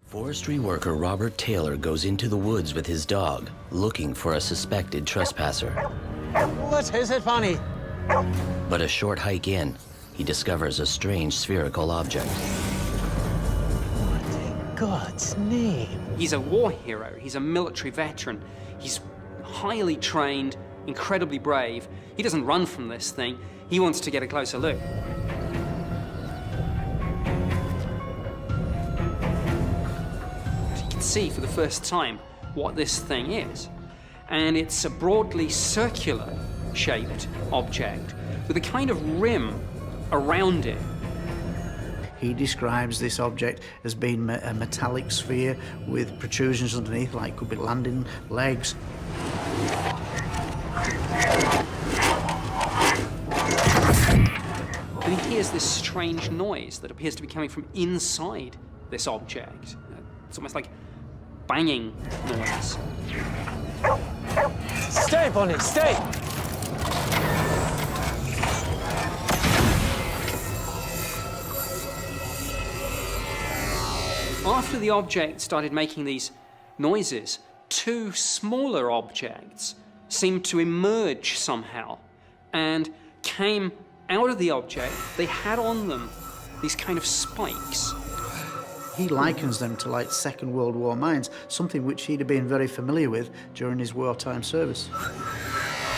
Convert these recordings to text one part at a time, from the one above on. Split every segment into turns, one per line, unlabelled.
Forestry worker Robert Taylor goes into the woods with his dog, looking for a suspected trespasser.
What is it, Bonnie?
But a short hike in, he discovers a strange spherical object.
What in God's name?
He's a war hero. He's a military veteran. He's highly trained, incredibly brave. He doesn't run from this thing. He wants to get a closer look. See for the first time what this thing is, and it's a broadly circular shaped object with a kind of rim around it.
He describes this object as being a metallic sphere with protrusions underneath, like could be landing legs.
And he hears this strange noise that appears to be coming from inside this object. It's almost like banging noise.
Stay, Bonnie, stay!
After the object started making these noises, two smaller objects seemed to emerge somehow and came out of the object. They had on them these kind of spikes.
He likens them to like Second World War mines, something which he'd have been very familiar with during his wartime service.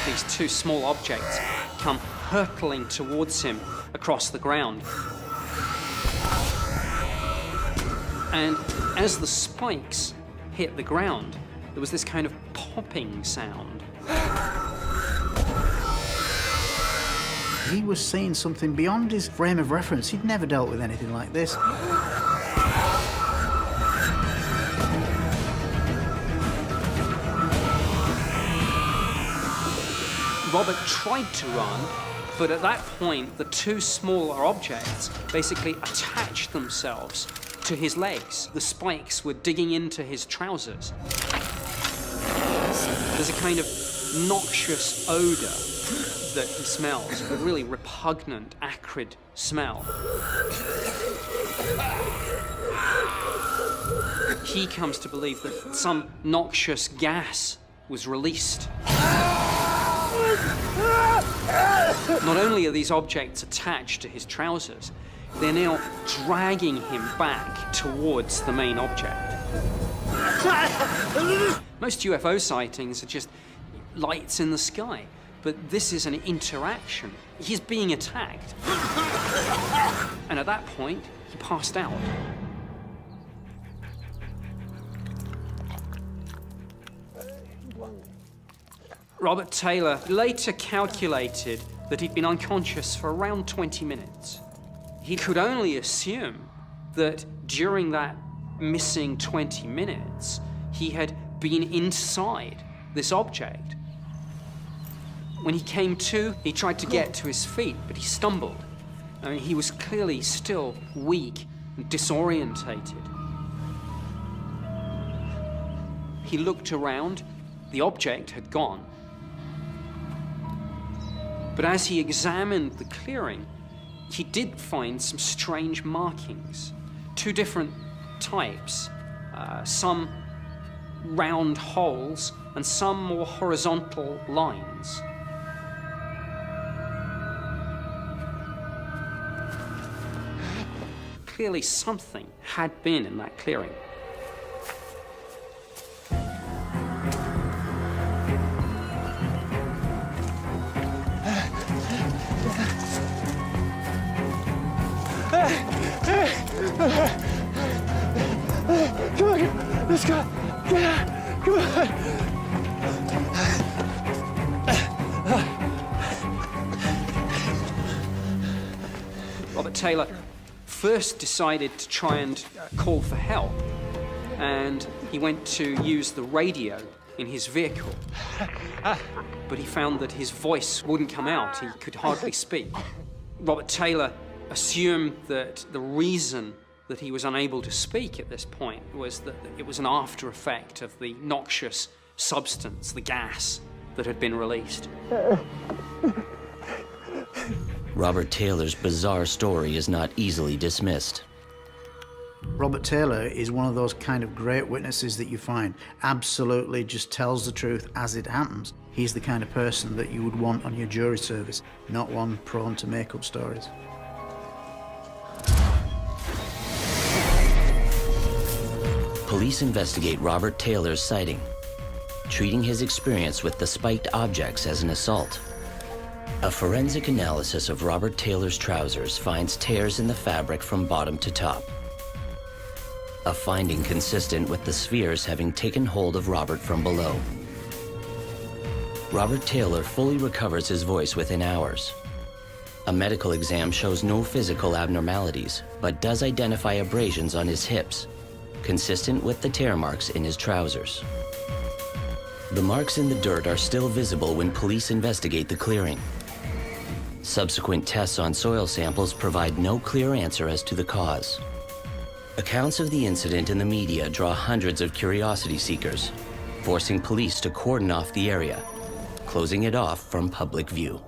These two small objects come hurtling towards him across the ground. And as the spikes hit the ground, there was this kind of popping sound.
He was seeing something beyond his frame of reference. He'd never dealt with anything like this.
Robert tried to run, but at that point, the two smaller objects basically attached themselves to his legs. The spikes were digging into his trousers. There's a kind of noxious odor that he smells, a really repugnant, acrid smell. He comes to believe that some noxious gas was released. Not only are these objects attached to his trousers, they're now dragging him back towards the main object. Most UFO sightings are just lights in the sky, but this is an interaction. He's being attacked. And at that point, he passed out. Robert Taylor later calculated that he'd been unconscious for around 20 minutes. He could only assume that during that missing 20 minutes, he had been inside this object. When he came to, he tried to get to his feet, but he stumbled. I mean, he was clearly still weak and disorientated. He looked around. The object had gone. But as he examined the clearing, he did find some strange markings, two different types, some round holes and some more horizontal lines. Clearly something had been in that clearing.
Come on, let's go. Get out. Come on.
Robert Taylor first decided to try and call for help, and he went to use the radio in his vehicle. But he found that his voice wouldn't come out. He could hardly speak. Robert Taylor assumed that the reason that he was unable to speak at this point was that it was an after effect of the noxious substance, the gas, that had been released.
Robert Taylor's bizarre story is not easily dismissed.
Robert Taylor is one of those kind of great witnesses that you find absolutely just tells the truth as it happens. He's the kind of person that you would want on your jury service, not one prone to make up stories.
Police investigate Robert Taylor's sighting, treating his experience with the spiked objects as an assault. A forensic analysis of Robert Taylor's trousers finds tears in the fabric from bottom to top. A finding consistent with the spheres having taken hold of Robert from below. Robert Taylor fully recovers his voice within hours. A medical exam shows no physical abnormalities, but does identify abrasions on his hips, consistent with the tear marks in his trousers. The marks in the dirt are still visible when police investigate the clearing. Subsequent tests on soil samples provide no clear answer as to the cause. Accounts of the incident in the media draw hundreds of curiosity seekers, forcing police to cordon off the area, closing it off from public view.